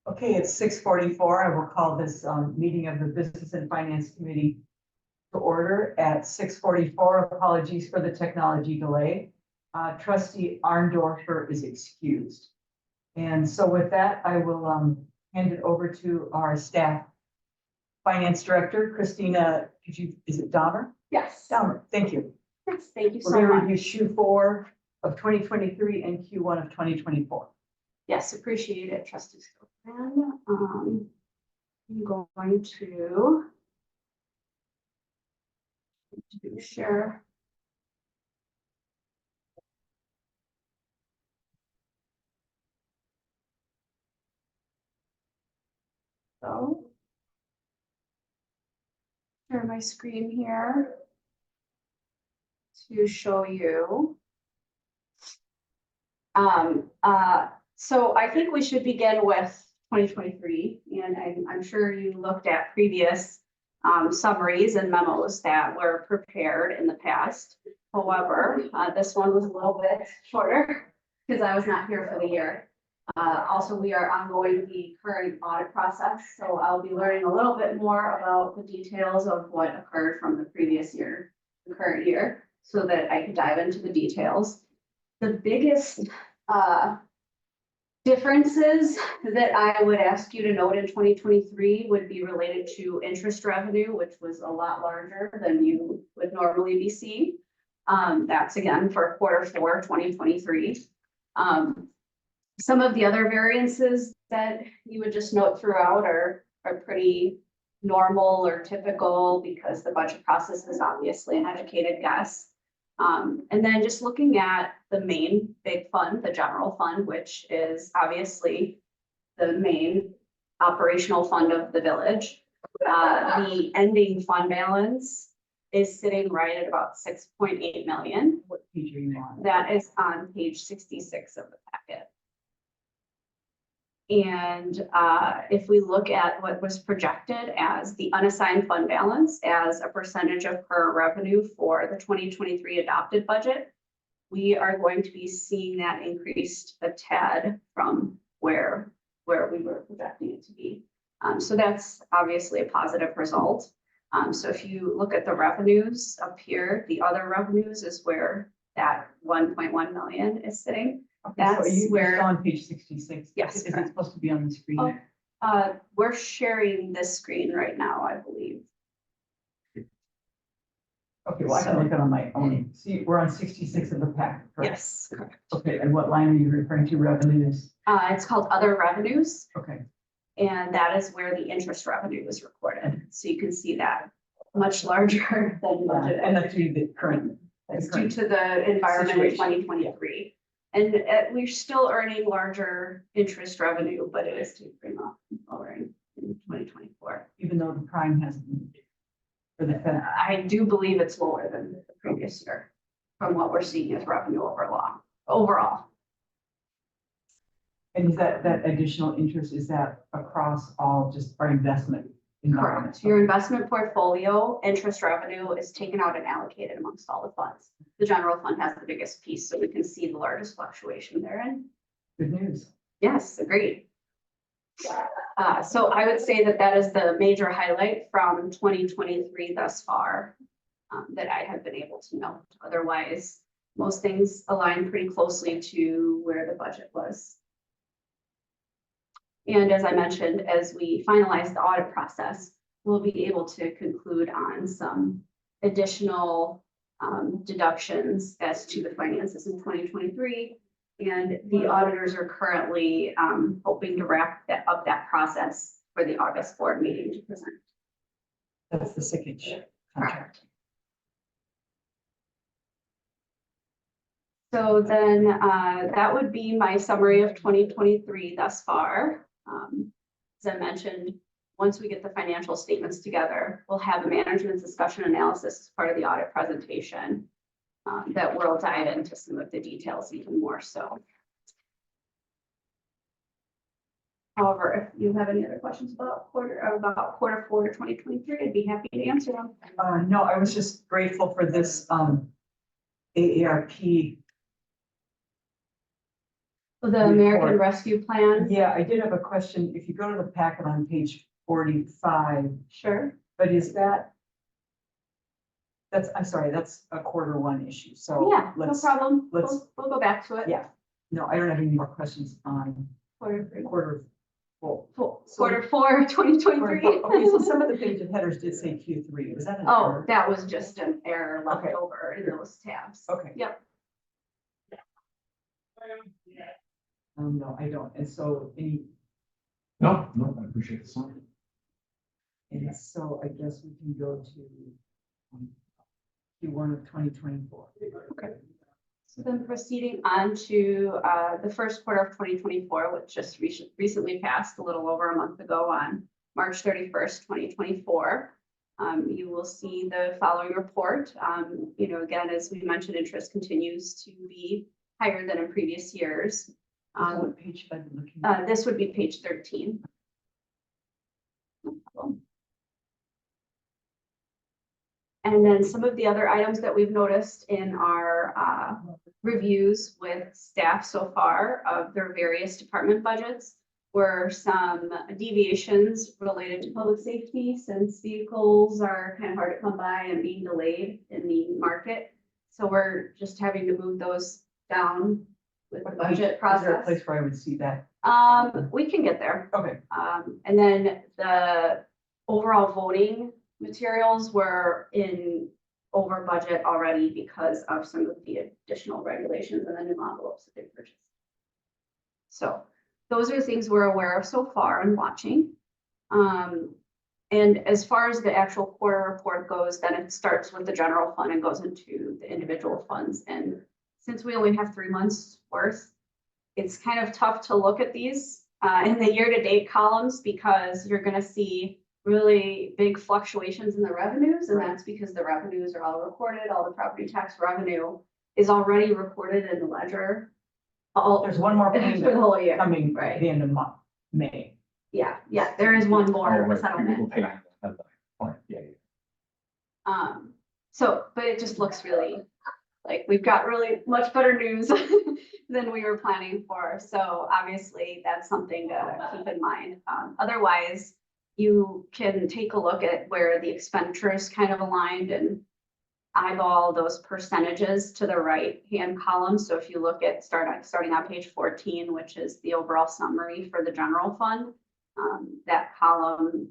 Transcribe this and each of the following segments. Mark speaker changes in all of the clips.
Speaker 1: Okay, it's 6:44. I will call this meeting of the Business and Finance Committee to order at 6:44. Apologies for the technology delay. Trustee Arndorfer is excused. And so with that, I will hand it over to our staff finance director, Christina. Is it Dahmer?
Speaker 2: Yes.
Speaker 1: Dahmer, thank you.
Speaker 2: Yes, thank you so
Speaker 1: We're
Speaker 2: much.
Speaker 1: going to review Q4 of 2023 and Q1 of 2024.
Speaker 2: Yes, appreciate it, Trustee Stockman. I'm going to share. So, share my screen here to show you. So I think we should begin with 2023, and I'm sure you looked at previous summaries and memos that were prepared in the past. However, this one was a little bit shorter because I was not here for the year. Also, we are ongoing the current audit process, so I'll be learning a little bit more about the details of what occurred from the previous year, the current year, so that I can dive into the details. The biggest differences that I would ask you to note in 2023 would be related to interest revenue, which was a lot larger than you would normally be seeing. That's again for Q4 2023. Some of the other variances that you would just note throughout are pretty normal or typical because the budget process is obviously an educated guess. And then just looking at the main big fund, the general fund, which is obviously the main operational fund of the village. The ending fund balance is sitting right at about 6.8 million.
Speaker 1: What page are you on?
Speaker 2: That is on page 66 of the packet. And if we look at what was projected as the unassigned fund balance as a percentage of per revenue for the 2023 adopted budget, we are going to be seeing that increased a tad from where we were projecting it to be. So that's obviously a positive result. So if you look at the revenues up here, the other revenues is where that 1.1 million is sitting.
Speaker 1: Okay,
Speaker 2: That's
Speaker 1: so
Speaker 2: where
Speaker 1: on page 66.
Speaker 2: Yes,
Speaker 1: Is it
Speaker 2: correct.
Speaker 1: supposed to be on the screen?
Speaker 2: We're sharing this screen right now, I believe.
Speaker 1: Okay, well, I can look at it on my own. See, we're on 66 of the packet, correct?
Speaker 2: Yes, correct.
Speaker 1: Okay, and what line are you referring to, revenues?
Speaker 2: It's called other revenues,
Speaker 1: Okay,
Speaker 2: and that is where the interest revenue is recorded. So you can see that much larger than budgeted.
Speaker 1: and that's due to the current.
Speaker 2: It's due to the environment in
Speaker 1: Situation.
Speaker 2: 2023. And we're still earning larger interest revenue, but it is tapering off and lowering in 2024.
Speaker 1: Even though the prime hasn't moved. For the Fed.
Speaker 2: I do believe it's lower than the previous year from what we're seeing as revenue overall.
Speaker 1: And is that additional interest, is that across all just our investment environment?
Speaker 2: Correct. Your investment portfolio interest revenue is taken out and allocated amongst all the funds. The general fund has the biggest piece, so we can see the largest fluctuation therein.
Speaker 1: Good news.
Speaker 2: Yes, agreed. So I would say that is the major highlight from 2023 thus far that I have been able to note. Otherwise, most things align pretty closely to where the budget was. And as I mentioned, as we finalize the audit process, we'll be able to conclude on some additional deductions as to the finances in 2023. And the auditors are currently hoping to wrap up that process for the August board meeting to present.
Speaker 1: That's the sickage contract.
Speaker 2: So then that would be my summary of 2023 thus far. As I mentioned, once we get the financial statements together, we'll have a management discussion analysis as part of the audit presentation that will dive into some of the details even more so. However, if you have any other questions about Q4 2023, I'd be happy to answer them.
Speaker 1: No, I was just grateful for this AARP
Speaker 2: The American
Speaker 1: report.
Speaker 2: Rescue Plan.
Speaker 1: Yeah, I did have a question. If you go to the packet on page 45,
Speaker 2: Sure.
Speaker 1: but is that? I'm sorry, that's a quarter 1 issue, so.
Speaker 2: Yeah, no
Speaker 1: let's.
Speaker 2: problem.
Speaker 1: let's-
Speaker 2: We'll go back to it.
Speaker 1: Yeah, no, I don't have any more questions on
Speaker 2: Quarter three.
Speaker 1: quarter. Well,
Speaker 2: Quarter four, 2023.
Speaker 1: okay, so some of the page headers did say Q3, was that an
Speaker 2: Oh,
Speaker 1: error?
Speaker 2: that was just an error left
Speaker 1: Okay.
Speaker 2: over in those tabs.
Speaker 1: Okay.
Speaker 2: Yep.
Speaker 1: No, I don't, and so
Speaker 3: No, I appreciate the sign.
Speaker 1: and so I guess we can go to Q1 of 2024.
Speaker 2: Okay. So then proceeding on to the first quarter of 2024, which just recently passed a little over a month ago on March 31st, 2024. You will see the following report. Again, as we mentioned, interest continues to be higher than in previous years.
Speaker 1: What page should I be looking at?
Speaker 2: This would be page 13. No problem. And then some of the other items that we've noticed in our reviews with staff so far of their various department budgets were some deviations related to public safety, since vehicles are kind of hard to come by and being delayed in the market. So we're just having to move those down with the budget
Speaker 1: Is there a
Speaker 2: process.
Speaker 1: place where I would see that?
Speaker 2: We can get there.
Speaker 1: Okay,
Speaker 2: And then the overall voting materials were in over budget already because of some of the additional regulations and the new envelopes that they purchased. So those are things we're aware of so far and watching. And as far as the actual quarter report goes, then it starts with the general fund and goes into the individual funds. And since we only have 3 months worth, it's kind of tough to look at these in the year-to-date columns because you're going to see really big fluctuations in the revenues, and
Speaker 1: Right.
Speaker 2: that's because the revenues are all recorded. All the property tax revenue is already recorded in the ledger.
Speaker 1: there's one more
Speaker 2: For the
Speaker 1: payment
Speaker 2: whole year.
Speaker 1: coming
Speaker 2: Right.
Speaker 1: at the end of May.
Speaker 2: Yeah, there is one more
Speaker 3: We'll
Speaker 2: settlement.
Speaker 3: pay that point. Yeah.
Speaker 2: But it just looks really like we've got really much better news than we were planning for. So obviously that's something to keep in mind. Otherwise, you can take a look at where the expenditures kind of aligned and eyeball those percentages to the right hand column. So if you look at starting on page 14, which is the overall summary for the general fund, that column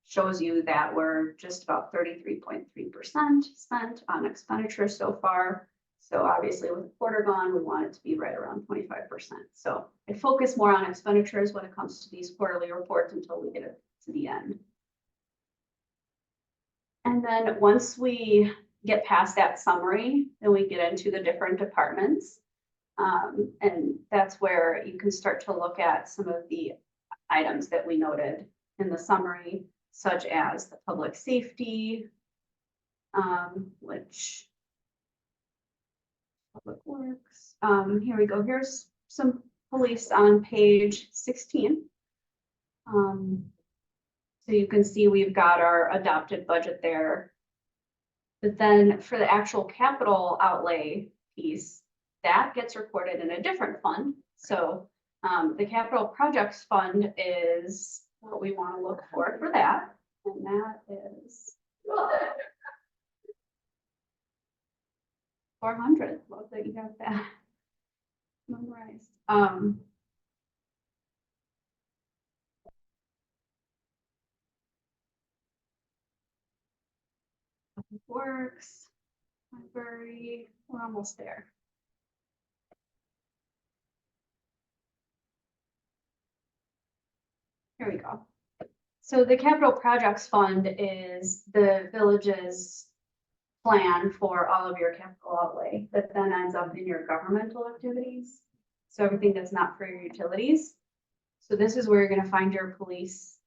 Speaker 2: shows you that we're just about 33.3% spent on expenditures so far. So obviously with the quarter gone, we want it to be right around 25%. So I focus more on expenditures when it comes to these quarterly reports until we get it to the end. And then once we get past that summary, then we get into the different departments. And that's where you can start to look at some of the items that we noted in the summary, such as the public safety, which public works. Here we go. Here's some police on page 16. So you can see we've got our adopted budget there. But then for the actual capital outlay piece, that gets recorded in a different fund. So the capital projects fund is what we want to look for that. And that is 400. Love that you have that memorized. Works, library, we're almost there. Here we go. So the capital projects fund is the village's plan for all of your capital outlay that then ends up in your governmental activities. So everything that's not for your utilities. So this is where you're going to find your police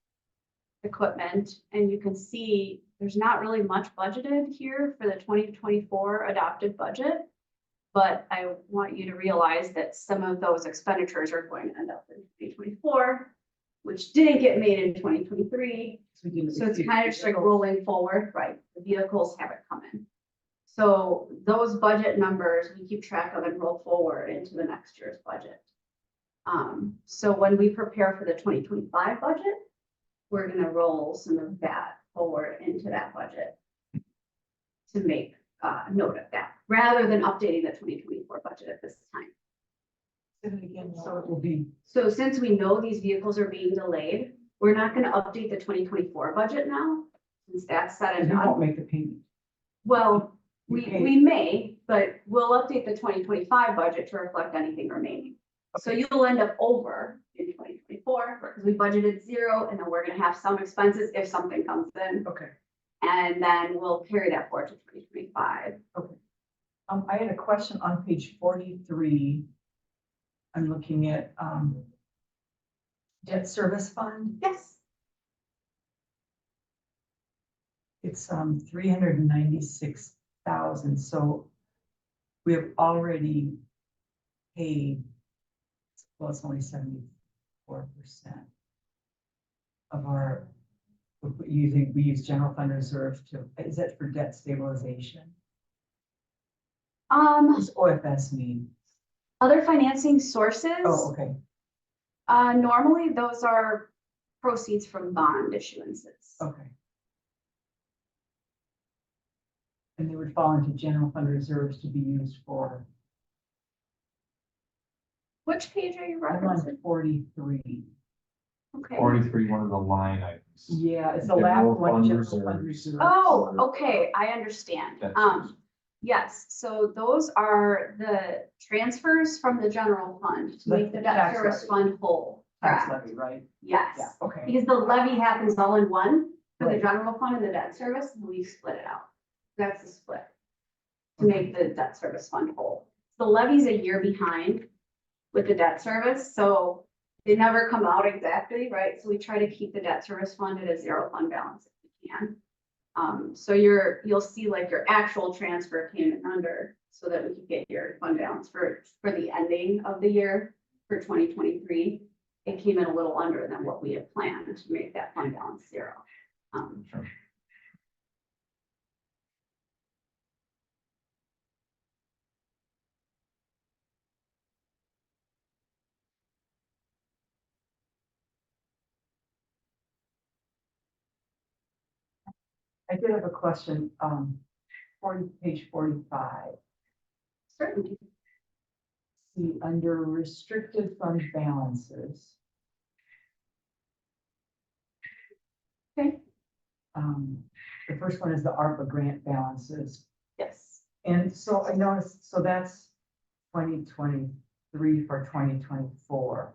Speaker 2: equipment, and you can see there's not really much budgeted here for the 2024 adopted budget, but I want you to realize that some of those expenditures are going to end up in 2024, which didn't get made in 2023. So it's kind of just like rolling forward, right? The vehicles haven't come in. So those budget numbers we keep track of and roll forward into the next year's budget. So when we prepare for the 2025 budget, we're gonna roll some of that forward into that budget to make note of that, rather than updating the 2024 budget at this time.
Speaker 1: Say it again, so it will be,
Speaker 2: So since we know these vehicles are being delayed, we're not gonna update the 2024 budget now, since that's set and
Speaker 1: you won't
Speaker 2: done.
Speaker 1: make the payment.
Speaker 2: Well,
Speaker 1: Okay.
Speaker 2: we may, but we'll update the 2025 budget to reflect anything remaining. So you'll end up over in 2024, because we budgeted 0, and then we're gonna have some expenses if something comes in,
Speaker 1: Okay.
Speaker 2: and then we'll carry that forward to 2025.
Speaker 1: I had a question on page 43. I'm looking at, debt service fund.
Speaker 2: Yes.
Speaker 1: It's, 396,000, so we have already paid, well, it's only 74% of our, we use general fund reserve to, is that for debt stabilization? What does OFS mean?
Speaker 2: Other financing sources.
Speaker 1: Oh, okay,
Speaker 2: Normally, those are proceeds from bond issuances.
Speaker 1: okay. And they would fall into general fund reserves to be used for,
Speaker 2: Which page are you
Speaker 1: I'm on
Speaker 2: referencing?
Speaker 1: 43.
Speaker 2: Okay.
Speaker 3: 43, one of the line items.
Speaker 1: Yeah, it's the last
Speaker 3: General
Speaker 1: one,
Speaker 3: fund
Speaker 1: general fund
Speaker 3: reserves.
Speaker 1: reserve.
Speaker 2: Oh, okay, I understand.
Speaker 3: That's yours.
Speaker 2: Yes, so those are the transfers from the general fund to
Speaker 1: The
Speaker 2: make the debt
Speaker 1: tax
Speaker 2: service
Speaker 1: levy.
Speaker 2: fund whole.
Speaker 1: Tax
Speaker 2: Correct.
Speaker 1: levy, right?
Speaker 2: Yes,
Speaker 1: Yeah, okay.
Speaker 2: because the levy happens all in one for the
Speaker 1: Right.
Speaker 2: general fund and the debt service, and we split it out. That's the split. To make the debt service fund whole. The levy's a year behind with the debt service, so they never come out exactly, right? So we try to keep the debt service fund at a 0 fund balance if we can. So you'll see like your actual transfer came in under, so that we could get your fund balance for the ending of the year for 2023. It came in a little under than what we had planned to make that fund balance 0.
Speaker 3: Sure.
Speaker 1: I did have a question, page 45.
Speaker 2: Certainly.
Speaker 1: See, under restricted fund balances.
Speaker 2: Okay.
Speaker 1: The first one is the ARPA grant balances.
Speaker 2: Yes.
Speaker 1: And so I noticed, so that's 2023 for 2024.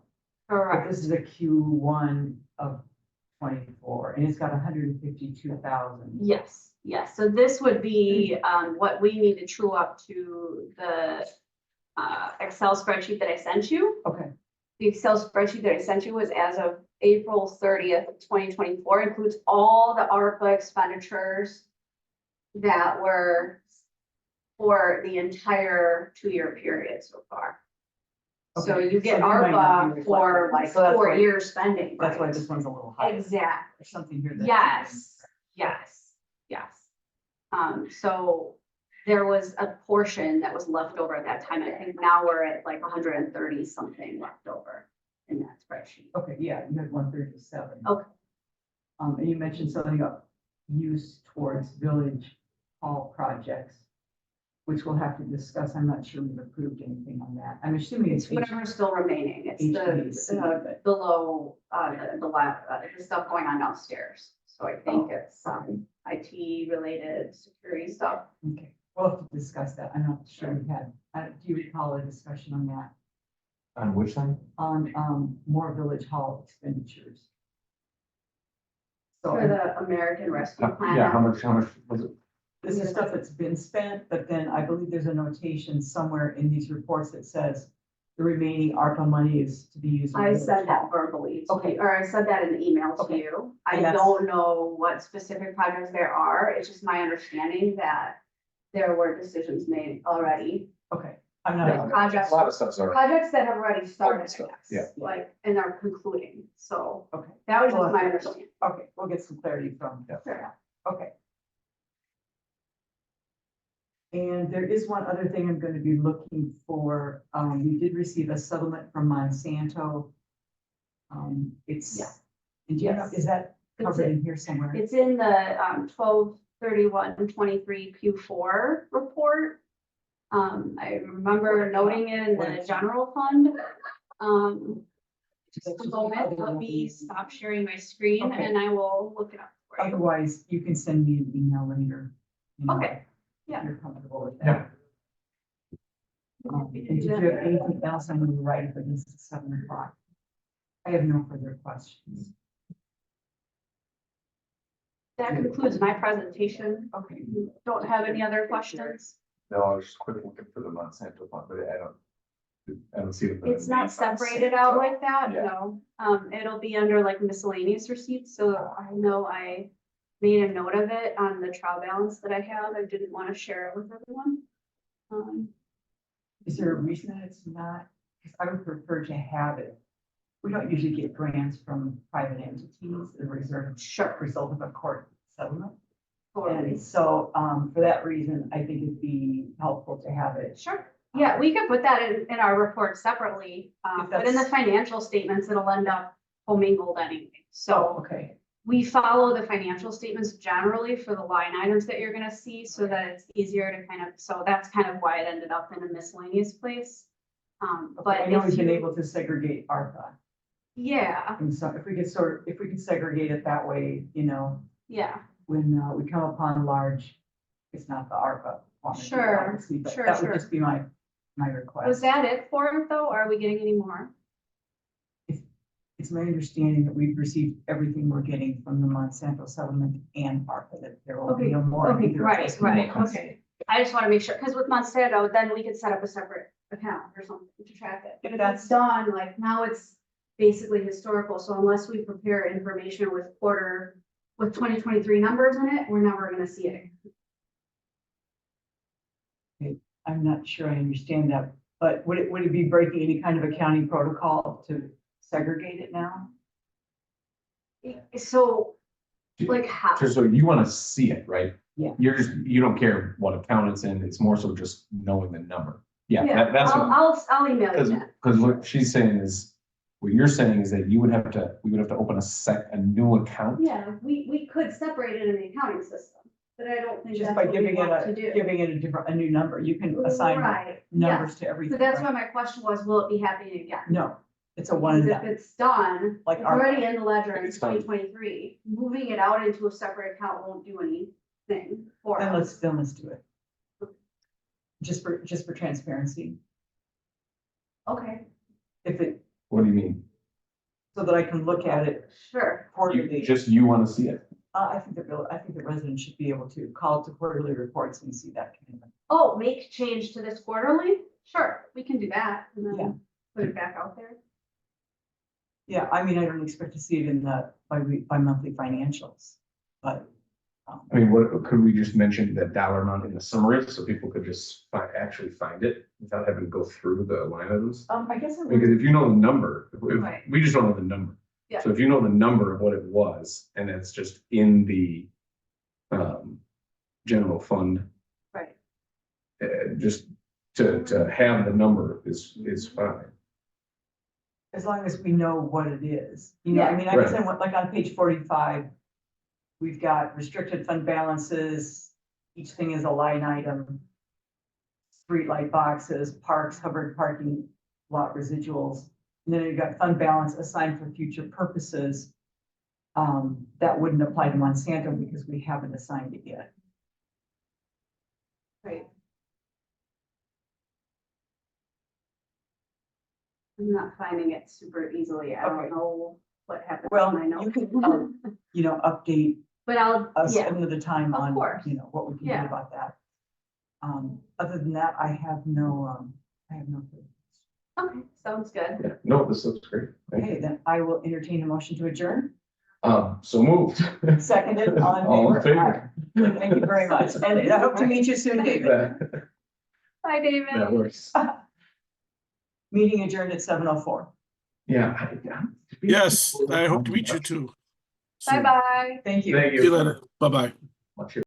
Speaker 1: But
Speaker 2: Correct.
Speaker 1: this is a Q1 of 24, and it's got 152,000.
Speaker 2: Yes, yes. So this would be what we need to true up to the Excel spreadsheet that I sent you.
Speaker 1: Okay,
Speaker 2: The Excel spreadsheet that I sent you was as of April 30th, 2024, includes all the ARPA expenditures that were for the entire 2-year period so far. So
Speaker 1: Okay.
Speaker 2: you get
Speaker 1: So they might not be
Speaker 2: ARPA for
Speaker 1: reflected.
Speaker 2: like
Speaker 1: So that's why-
Speaker 2: 4-year spending.
Speaker 1: that's why
Speaker 2: right?
Speaker 1: this one's a little higher.
Speaker 2: Exactly.
Speaker 1: There's something here that.
Speaker 2: Yes, yes, yes. So there was a portion that was left over at that time. I think now we're at like 130 something left over in that spreadsheet.
Speaker 1: Okay, yeah, you had 137.
Speaker 2: Okay.
Speaker 1: And you mentioned something about use towards village hall projects, which we'll have to discuss. I'm not sure we've approved anything on that. I'm assuming
Speaker 2: It's
Speaker 1: it's
Speaker 2: whatever's still remaining. It's
Speaker 1: HVAC,
Speaker 2: the below, the lab, the stuff going on downstairs. So I think
Speaker 1: Oh,
Speaker 2: it's IT related security stuff.
Speaker 1: Okay, we'll have to discuss that. I'm not sure we had, do you recall a discussion on that?
Speaker 3: On which one?
Speaker 1: On, more village hall expenditures? So
Speaker 2: For the American Rescue Plan.
Speaker 3: Yeah, how much was it?
Speaker 1: this is stuff that's been spent, but then I believe there's a notation somewhere in these reports that says the remaining ARPA money is to be used. in
Speaker 2: I
Speaker 1: village
Speaker 2: said that
Speaker 1: hall.
Speaker 2: verbally, to
Speaker 1: Okay.
Speaker 2: you, or I said that in the email to
Speaker 1: Okay.
Speaker 2: you. I
Speaker 1: And that's-
Speaker 2: don't know what specific projects there are. It's just my understanding that there were decisions made already.
Speaker 1: Okay, I'm
Speaker 2: Yeah.
Speaker 1: not,
Speaker 2: Projects-
Speaker 3: A lot of stuff's already.
Speaker 2: Projects that have already started, I
Speaker 3: Stuff,
Speaker 2: guess,
Speaker 3: yeah.
Speaker 2: like, and are concluding. So
Speaker 1: okay,
Speaker 2: that was
Speaker 1: Well,
Speaker 2: just my understanding.
Speaker 1: okay, we'll get some clarity from,
Speaker 3: Yeah.
Speaker 2: Sure.
Speaker 1: okay. And there is one other thing I'm going to be looking for. We did receive a settlement from Monsanto. It's,
Speaker 2: Yeah.
Speaker 1: and do you know,
Speaker 2: Yes.
Speaker 1: is that
Speaker 2: It's
Speaker 1: covered
Speaker 2: in-
Speaker 1: in here somewhere?
Speaker 2: It's in the 12/31/23 Q4 report. I remember noting it in the general fund. Just a moment, let me stop sharing my screen
Speaker 1: Okay.
Speaker 2: and I will look it up for you.
Speaker 1: Otherwise, you can send me an email later. you know,
Speaker 2: Okay.
Speaker 1: if
Speaker 2: Yeah.
Speaker 1: You're comfortable with
Speaker 3: Yeah.
Speaker 1: that. And did you have anything else on the right for this 7 o'clock? I have no further questions.
Speaker 2: That concludes my presentation.
Speaker 1: Okay.
Speaker 2: You don't have any other questions?
Speaker 3: No, I was just quick looking for the Monsanto fund, but I don't see it.
Speaker 2: It's not separated out like that,
Speaker 3: Yeah.
Speaker 2: no. It'll be under like miscellaneous receipts, so I know I made a note of it on the trial balance that I have. I didn't want to share it with everyone.
Speaker 1: Is there a reason that it's not? Because I would prefer to have it. We don't usually get grants from private entities as a result of a court settlement.
Speaker 2: Totally.
Speaker 1: And so, for that reason, I think it'd be helpful to have it.
Speaker 2: Sure. Yeah, we could put that in our report separately,
Speaker 1: If
Speaker 2: but in the
Speaker 1: that's-
Speaker 2: financial statements, it'll end up commingled anyway.
Speaker 1: Oh,
Speaker 2: So
Speaker 1: okay.
Speaker 2: we follow the financial statements generally for the line items that you're gonna see so that it's easier to kind of, so that's kind of why it ended up in a miscellaneous place. But
Speaker 1: I know
Speaker 2: if
Speaker 1: we've been
Speaker 2: you,
Speaker 1: able to segregate ARPA.
Speaker 2: yeah,
Speaker 1: And so if we could segregate it that way,
Speaker 2: yeah,
Speaker 1: when we come upon large, it's not the ARPA. quantity,
Speaker 2: Sure,
Speaker 1: obviously, but
Speaker 2: sure,
Speaker 1: That would
Speaker 2: sure.
Speaker 1: just be my request.
Speaker 2: was that it for it though? Are we getting any more?
Speaker 1: It's my understanding that we've received everything we're getting from the Monsanto settlement and ARPA, that there will be
Speaker 2: Okay,
Speaker 1: no more.
Speaker 2: okay,
Speaker 1: either of
Speaker 2: right,
Speaker 1: those.
Speaker 2: right, okay. I just wanna make sure, cause with Monsanto, then we could set up a separate account or something to track it. But if
Speaker 1: That's-
Speaker 2: it's done, like now it's basically historical, so unless we prepare information with 2023 numbers in it, we're never gonna see it.
Speaker 1: I'm not sure I understand that, but would it be breaking any kind of accounting protocol to segregate it now?
Speaker 2: So, like how?
Speaker 4: So you want to see it, right?
Speaker 1: Yeah.
Speaker 4: You don't care what account it's in, it's more so just knowing the number. Yeah,
Speaker 2: Yeah,
Speaker 4: that's what,
Speaker 2: I'll email you that.
Speaker 4: because what she's saying is, what you're saying is that we would have to open a new account.
Speaker 2: Yeah, we could separate it in the accounting system, but I don't think
Speaker 1: Just
Speaker 2: that's
Speaker 1: by
Speaker 2: what we
Speaker 1: giving
Speaker 2: want to do.
Speaker 1: a new number, you can assign
Speaker 2: Right,
Speaker 1: numbers
Speaker 2: yes.
Speaker 1: to everything.
Speaker 2: So that's why
Speaker 1: right?
Speaker 2: my question was, will it be happening again?
Speaker 1: No, it's a one
Speaker 2: Because
Speaker 1: and
Speaker 2: if
Speaker 1: done.
Speaker 2: it's done,
Speaker 1: Like
Speaker 2: it's
Speaker 1: our-
Speaker 2: already in the ledger in
Speaker 4: It's done.
Speaker 2: 2023, moving it out into a separate account won't do anything for
Speaker 1: Then
Speaker 2: us.
Speaker 1: let's do it. Just for transparency,
Speaker 2: Okay,
Speaker 1: if it,
Speaker 4: What do you mean?
Speaker 1: so that I can look at it
Speaker 2: sure,
Speaker 1: quarterly.
Speaker 4: You want to see it?
Speaker 1: I think the residents should be able to call it to quarterly reports and see that. kind of thing.
Speaker 2: oh, make change to this quarterly? Sure, we can do that and
Speaker 1: Yeah.
Speaker 2: then put it back out there.
Speaker 1: Yeah, I mean, I don't expect to see it in the bi-monthly financials, but.
Speaker 4: I mean, what, could we just mention the dollar amount in the summary so people could just actually find it without having to go through the line items?
Speaker 1: I guess I
Speaker 4: Because
Speaker 1: would,
Speaker 4: if you know the number,
Speaker 2: Right.
Speaker 4: we just don't know the number.
Speaker 2: Yeah.
Speaker 4: So if you know the number of what it was, and it's just in the general fund,
Speaker 2: Right.
Speaker 4: just to have the number is fine.
Speaker 1: as long as we know what it is, I mean, I guess
Speaker 4: Right.
Speaker 1: I went, like on page 45, we've got restricted fund balances, each thing is a line item. Streetlight boxes, parks, covered parking lot residuals, and then you've got fund balance assigned for future purposes. That wouldn't apply to Monsanto because we haven't assigned it yet.
Speaker 2: Right. I'm not finding it super easily. I
Speaker 1: Okay.
Speaker 2: don't know what happened.
Speaker 1: Well,
Speaker 2: when I know.
Speaker 1: you can, update
Speaker 2: But I'll,
Speaker 1: us
Speaker 2: yeah,
Speaker 1: another time
Speaker 2: Of
Speaker 1: on,
Speaker 2: course.
Speaker 1: what we can do
Speaker 2: Yeah.
Speaker 1: about that. Other than that, I have no.
Speaker 2: okay, sounds good.
Speaker 4: Yeah, no, this looks great. Thank
Speaker 1: Okay, then I will entertain a motion to adjourn.
Speaker 4: you. So moved.
Speaker 1: Seconded, all in
Speaker 4: All in
Speaker 1: favor?
Speaker 4: favor.
Speaker 1: Aye. Thank you very much, and I hope to meet you soon, David.
Speaker 2: Bye, David.
Speaker 4: That works.
Speaker 1: Meeting adjourned at 7:04.
Speaker 4: Yeah.
Speaker 5: Yes, I hope to meet you too. soon.
Speaker 2: Bye-bye.
Speaker 1: Thank you.
Speaker 4: Thank
Speaker 5: See you later. Bye-bye.
Speaker 4: Much